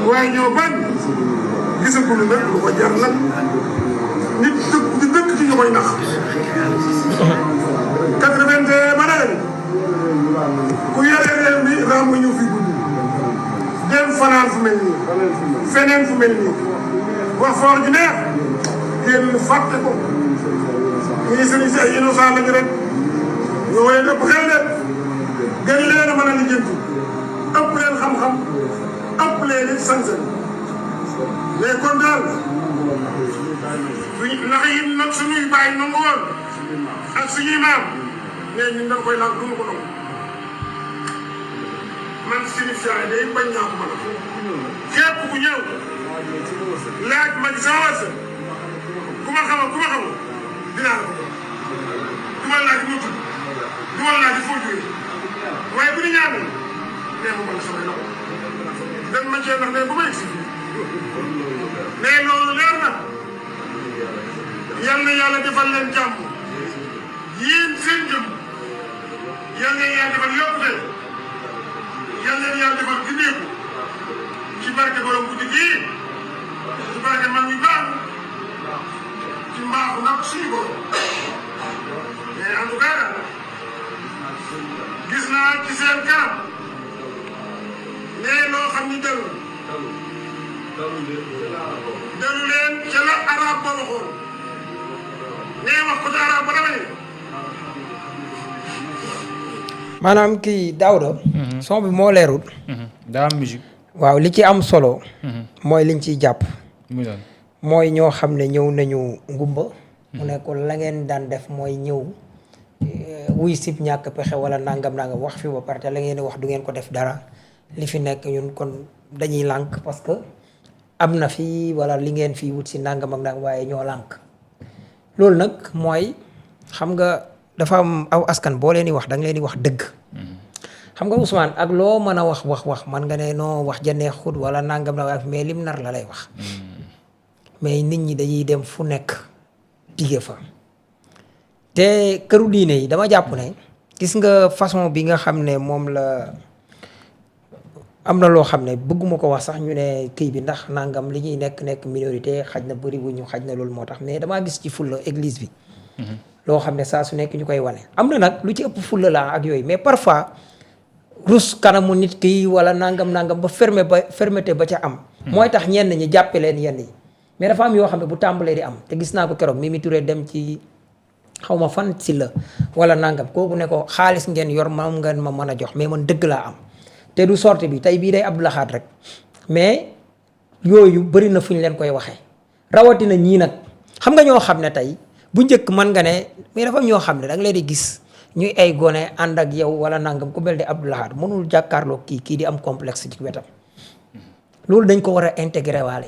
waaye ñoo bañ gisagul nag lu ko jar nag nit dëkk ci ñu koy nax 81 ba nawet ku yore réew mi raam ñu fi gudd dem fanaan fu mel nii feneen fu mel nii wax foor ju neex yéen fàtte ko ñii sëriñ si ay innocent lañu rek ñoo leen ëpp xel de gën leen a mën a lijjanti ëpp leen xam-xam ëpp leen it sañ-sañ mais kon daal ndax yi nag suñuy bàyyi nangu woon ak suñuy maam mais ñun dañ koy laaj du ñu ko nangu man suñu fiyaay day bañ naa ko mën a képp ku ñëw laaj ma ci sama wàll ku ma xamal dinaa la ko du ma laaj mu tudd du ma laaj foo jógee waaye bu ñu ñaanal nee ma mën samay loxo dañ ma cee ndax ne ba ma egsi mais loolu leer na yal na yàlla defal leen jàmm yéen seen jëm yal na yàlla defal yokkute yal na yàlla defal gindeeku ci barke borom guddi gii ci barke mag ñu baax ci mbaaxu nag suñu borom mais en tout cas gis naa ci seen kanam nee loo xam ni dalu leen ca la arab ba waxoon nee wax ko ci arab ba dama ne maanaam kii Daouda son bi moo leerul daa am musique waaw li ci am solo mooy liñ ciy jàpp mooy ñoo xam ne ñëw nañu ngumba mu ne ko la ngeen daan def mooy ñëw wuy sib ñàkk pexe wala nangam wax fi ba pare te la ngeen di wax du ngeen ko def dara li fi nekk ñun kon dañuy lànk parce que am na fi wala li ngeen fii wut si nangam ak nangam waaye ñoo lànk loolu nag mooy xam nga dafa am aw askan boo leen di wax da nga leen di wax dëgg xam nga Ousmane ak loo mën a wax man nga ne noo wax ja neexut wala nangam la mais lim nar la lay wax mais nit ñi dañuy dem fu nekk dige fa te këru diine yi dama jàpp ne gis nga façon bi nga xam ne moom la am na loo xam ne bëgguma ko wax sax ñu ne kii bi ndax nangam li ñuy nekk minorité xaj na bëri wu ñu xaj na loolu moo tax mais damaa gis ci fulla église bi loo xam ne saa su nekk ñu koy wane am na nag lu ci ëpp fulla la ak yooyu mais parfois rus kanamu nit ki wala nangam ba fermeté ba ca am mooy tax ñenn ñi jàppe leen yenn yi mais dafa am yoo xam ne bu tàmbalee di am te gis naa ko keroog Mimi Touré dem ci xawma fan si la wala nangam kooku ne ko xaalis ngeen yor moom ngeen ma mën a jox mais man dëgg laa am te du sorte bi tey bii day Abdou Lahad rek mais yooyu bëri na fu ñu leen koy waxee rawatina ñii nag xam nga ñoo xam ne tey bu njëkk mën nga ne mais dafa am ñoo xam ne da nga leen di gis ñuy ay gone ànd ak yow wala nangam ku mel ne Abdou Lahad mënul jàkkaarloo kii di am complexe ci wetam loolu dañ ko war a intégré waale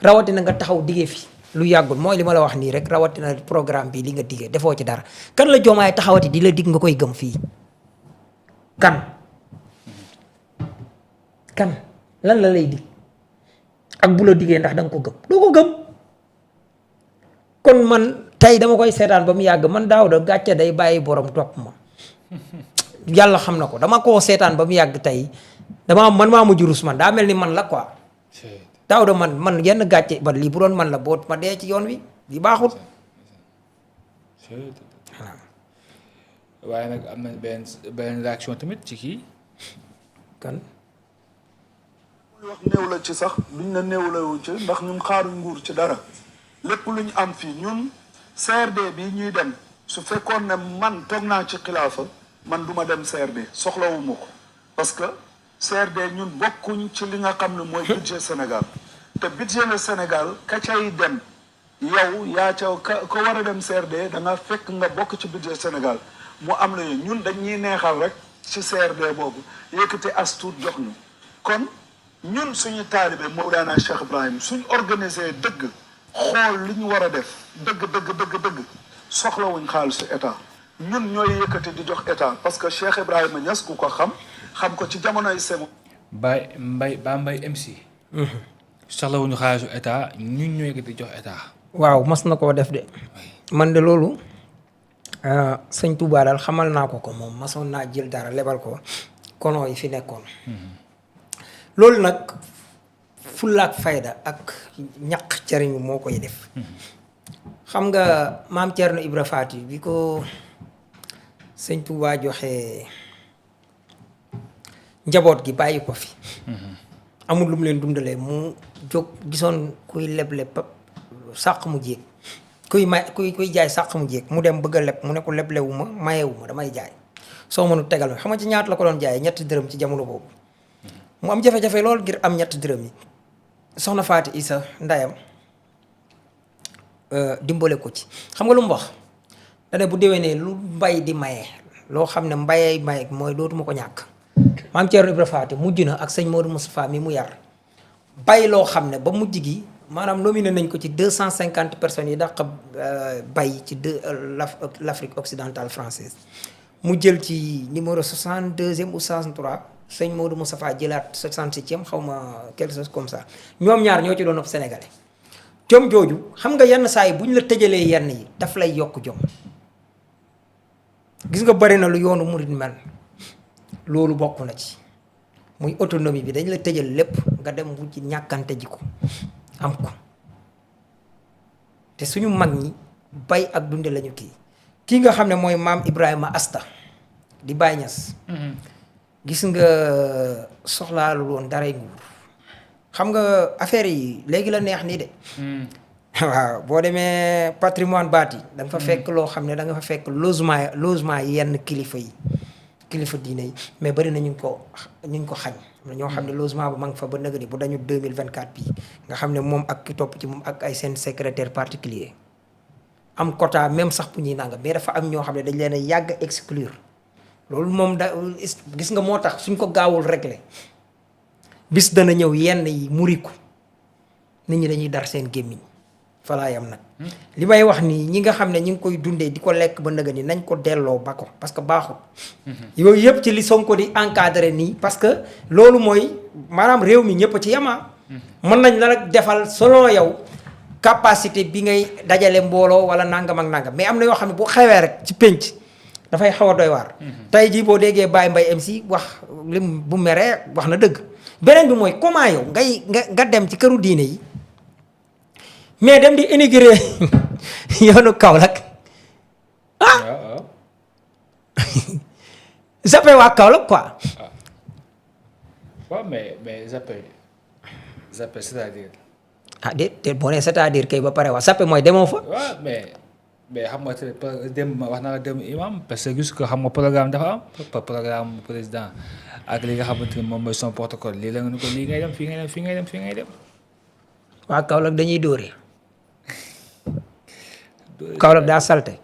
rawatina nga taxaw diggee fi lu yàggul mooy li ma la wax nii rek rawatina programme bi li nga diggee defoo ci dara kan la Diomaye taxawati di la dig nga koy gëm fii kan lan la lay dig ak bu la diggee ndax da nga ko gëm doo ko gëm kon man tey dama koy seetaan ba mu yàgg man Daouda gàcce day bàyyi borom topp ma yàlla xam na ko dama koo seetaan ba mu yàgg tey man maa mujj rus man daa mel ni man la quoi Daouda man yenn gàcce ba lii bu doon man la boot ma dee ci yoon wi li baaxut waaye nag am na benn réaction tamit ci kii kan wax néew la ci sax luñ ne néew la wu ci ndax ñun xaaruñ nguur ci dara lépp lu ñu am fii ñun CRD bi ñuy dem su fekkoon ne man toog naa ci xilaafa man duma dem CRD soxlawuma ko parce que CRD ñun bokkuñ ci li nga xam ne mooy budget Sénégal te budget le Sénégal ka cay dem yow yaa ca ko war a dem CRD da nga fekk nga bokk ci budget Sénégal mu am la ñun dañuy neexal rek ci CRD boobu yëkkati as tuut jox ñu kon ñun suñu taalibe Mawlana Cheikh Ibrahim suñ organisé dëgg xool li ñu war a def dëgg soxlawuñ xaalisu état ñun ñooy yëkkati di jox état parce que Cheikh Ibrahima Niass ku ko xam ko ci jamonoy Senghor. Mbay MC. soxlawuñu xaalisu état ñun ñooy yëkkati di jox état. waaw mas na koo def de. man de loolu sëñ Touba daal xamal naa ko moom masoon naa jël dara lebal ko kono yi fi nekkoon. loolu nag fullaak fayda ak ñaq cariñu moo koy def. xam nga maam Thierno Ibra Faty bi ko sëñ Touba joxe njaboot gi bàyyi ko fi. amul lu mu leen dundalee mu jóg gisoon kuy leble sàq mu jéeg kuy jaay sàq mu jéeg mu dem bëgg a leb mu ne ko leblewu ma mayewu ma damay jaay soo mënu tegal xam nga ci ñaata la ko doon jaayee ñetti dërëm ci jamono boobu. mu am jafe-jafe lool ngir am ñetti dërëm yi soxna Faty Issa ndayam dimbale ko ci xam nga lu mu wax dane bu déwénee lu mbay di maye loo xam ne mbayay maye mooy dootuma ko ñàkk. maam Thierno Ibra Faty mujj na ak sëñ Modou Moustapha mi mu yar bay loo xam ne ba mujj gi maanaam nominé nañ ko ci 250 personnes yi dàq bay ci l'Afrique occidentale française mu jël ci numéro 62e ou 63 sëñ Modou Moustapha jëlaat 67e xaw ma quelque chose comme ça ñoom ñaar ñoo ci doon ëpp sénégalais jom jooju xam nga yenn saa yi bu ñu la tëjalee yenn yi daf lay yokk jom gis nga bari na lu yoonu murit mel loolu bokk na ci muy autonomie bi dañ la tëjal lépp nga dem bu ci ñàkkante ji ko am ko te suñu mag ñi bay ak dunde lañu kii nga xam ne mooy maam Ibrahima Asta di Baay Ñas gis nga soxlaalu woon daray nguur xam nga affaire yi léegi la neex nii de waaw boo demee patrimoine bâti da nga fa fekk loo xam ne da nga fa fekk logement yenn kilifa diine yi mais bari na ñu ko xañ ñoo xam ne logement ba ma nga fa ba nëgëni bu dañu 2024 bii nga xam ne moom ak ki topp ci moom ak ay seen secrétaire particulier am quota même sax bu ñuy nanga mais dafa am ñoo xam ne dañ leen a yàgg exclure loolu moom gis nga moo tax suñ ko gaawul régler bis dana ñëw yenn yi muriku nit ñi dañuy dar seen gémmiñ falaa yam nag li may wax nii ñi nga xam ne ñi ngi koy dundee di ko lekk ba nëga ni nañ ko delloo ba ko parce que baaxul yooyu yëpp ci li Sonko di encadré nii parce que loolu mooy maanaam réew mi ñëpp ci yemaa mën nañ la nag defal selon yow capacité bi ngay dajale mbooloo wala nangam ak nangam mais am na yoo xam ne bu xewee rek ci pénc dafay xaw a doy waar tey jii boo déggee Baye Mbaye MC wax lim bu meree wax na dëgg beneen bi mooy comment yow nga dem ci këru diine yi mais dem di inaugurer yoonu Kaolack zappé waa Kaolack quoi. waaw mais zappé c'est-à-dire. déet boo nee c'est-à-dire kay ba pare waa zappé mooy demoo fa. waaw mais xam nga dem wax naa la dem imam parce que gis ko xam nga programme dafa am programme président ak li nga xamante ni moom mooy son protocole lii la nga ne ko lii ngay dem fii ngay dem. waa Kaolack dañuy dóore. Kaolack daa salte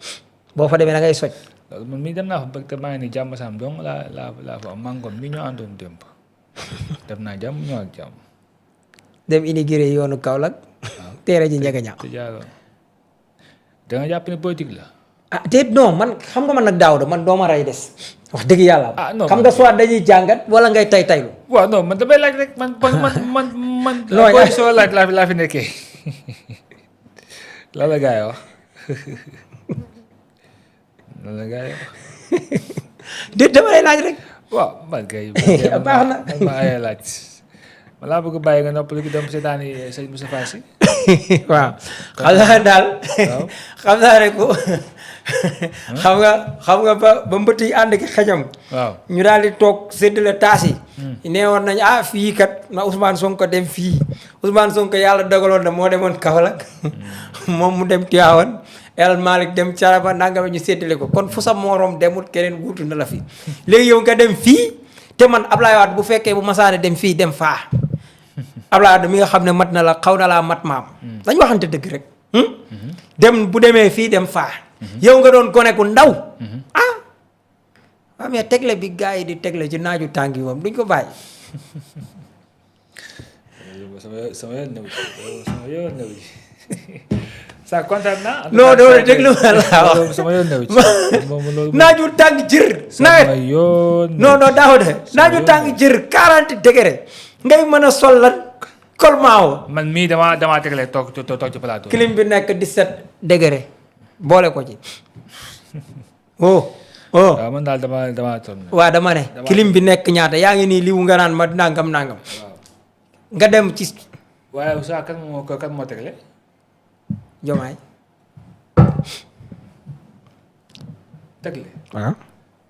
boo fa demee da ngay soj. loolu man mii dem naa fa bëgg te maa ngi nii jàmm saam donc laa fa am mangom mi ñoo àndoon démb def naa jàmm ñoo ak jàmm. dem inaugurer yoonu Kaolack. waaw teere ji njëkk a ñaaw. te jaaroo da nga jàpp ne politique la. te non man xam nga man nag daaw man dooma rey des. wax dëgg yàlla. non xam nga soit dañuy jàngat wala ngay taylu. waaw non man damay laaj rek man. non booy soo laaj laa fi nekkee lan la gaa yi wax. lan la gaa yi wax. déet dama lay laaj rek. waaw man kay. baax na ma ay laaj. ma laa bëgg bàyyi nga noppali ki dem seetaani sëñ Moustapha Sy. waaw xam naa daal. xam naa rek ko. xam nga ba mbëtt yi ànd ki xajam. waaw ñu daal di toog séddale taas yi. nee woon nañu fii kat na Ousmane Sonko dem fii Ousmane Sonko yàlla dogaloon na moo demoon Kaolack. moom mu dem Tivaouane El Malick dem Thiaraba nangam ñu séddale ko kon fu sa morom demut keneen wuutu na la fi. léegi yow nga dem fii te man Ablaye Wade bu fekkee bu masaane dem fii dem faa. Ablaye Wade mi nga xam ne mat na la xaw na laa mat maam. dañ waxante dëgg rek. dem bu demee fii dem faa. yow nga doon gone ku ndaw. waaw mais tegle bi gars yi di tegle ci naaju tàng yi moom duñ ko bàyyi. sama yoon new ji sa kontaan naa. non doo déglu ma laa wax sama yoon new ji. naaju tàng jër. nawet non daaw de naaju tàng jër 40 degré ngay mën a sol lan kolmaaw. man mii damaa tegle toog ci plateau. clim bi nekk 17 degré boole ko ci. waaw man daal damaa toll. waaw dama ne. clim bi nekk ñaata yaa ngi nii liwu nga naan ma nangam. nga dem ci waaye Oussa kan moo tegle. Jomaay. tegle. waaw.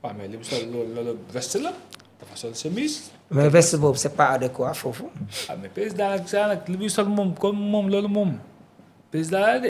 waaw mais li mu sol loolu veste la dafa sol chemise. mais veste boobu c'est pas adéquat foofu. ah mais président nag saa nag li muy sol moom comme moom loolu moom président la de.